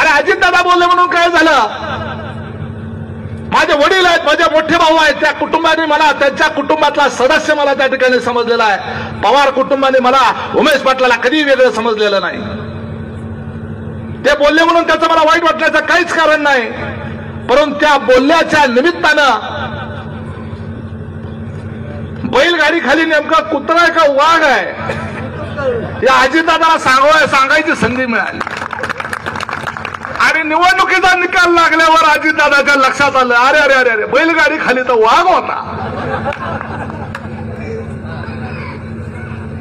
आणि अजितदादा बोलले म्हणून काय झालं? माझे वडील आहेत, माझे मोठे भाऊ आहेत, त्या कुटुंबाने मला, त्यांच्या कुटुंबातला सदस्य मला त्या ठिकाणी समजलेला आहे. पवार कुटुंबाने मला, उमेश पाटलाला कधी वेगळं समजलेलं नाही. ते बोलले म्हणून त्याचं मला वाईट वाटण्याचं काहीच कारण नाही. परंतु त्या बोलण्याच्या निमित्तानं बैलगाडी खाली नेमका कुत्रा आहे का वाघ आहे या अजितदादाला सांगायची संधी मिळाली. आणि निवडणुकीचा निकाल लागल्यावर अजितदादाच्या लक्षात आलं, अरे अरे अरे अरे बैलगाडी खाली तर वाघ होता.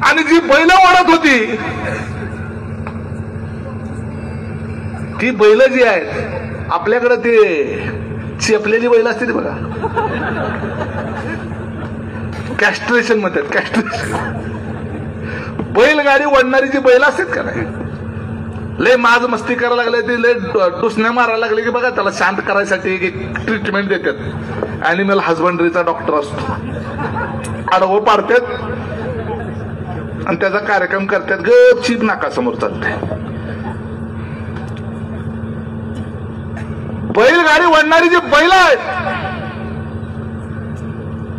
आणि जी बैल ओढत होती ती बैल जी आहेत आपल्याकडे ते चेपलेली बैल असते ती बघा, कॅस्ट्रेशन म्हणतात, कॅस्ट्रेशन. बैलगाडी ओढणारी जी बैल असतात का नाही, लय माज मस्ती करायला लागले, ती लय टुसण्या मारायला लागले की बघा त्याला शांत करायसाठी एक ट्रीटमेंट देतात. अॅनिमल हजबंडरीचा डॉक्टर असतो, आडवं पाडतात आणि त्याचा कार्यक्रम करतात, गपचीप नाकासमोर चालते. बैलगाडी ओढणारी जी बैल आहेत,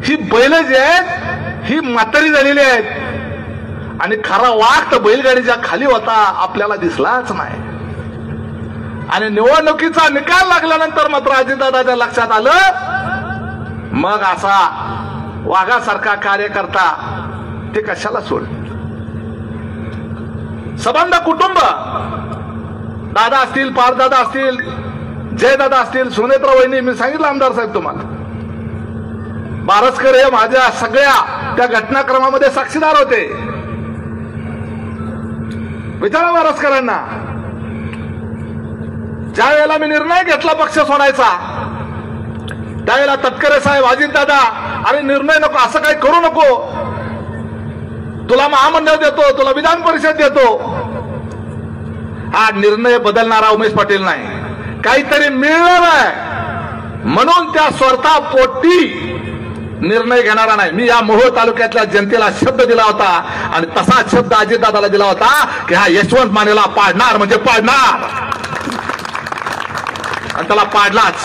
ही बैल जी आहेत ही म्हातारी झालेली आहेत. आणि खरा वाघ तर बैलगाडीच्या खाली होता, आपल्याला दिसलाच नाही. आणि निवडणुकीचा निकाल लागल्यानंतर मात्र अजितदादाच्या लक्षात आलं, मग असा वाघासारखा कार्यकर्ता ते कशाला सोड. सबंध कुटुंब, दादा असतील, पारदादा असतील, जयदादा असतील, सुनेत्रा वहिनी, मी सांगितलं आमदार साहेब तुम्हाला, बारसकर हे माझ्या सगळ्या त्या घटनाक्रमामध्ये साक्षीदार होते. विचारा बारसकरांना, ज्या वेळेला मी निर्णय घेतला पक्ष सोडायचा त्यावेळेला तटकरे साहेब, अजितदादा, अरे निर्णय नको, असं काही करू नको, तुला महामंडळ देतो, तुला विधान परिषद देतो. हा निर्णय बदलणारा उमेश पाटील नाही, काहीतरी मिळणार आहे म्हणून त्या स्वतः पोटी निर्णय घेणारा नाही. मी या मोहोळ तालुक्यातल्या जनतेला शब्द दिला होता आणि तसा शब्द अजितदादाला दिला होता की हा यशवंत मानेला पाडणार म्हणजे पाडणार, आणि त्याला पाडलाच.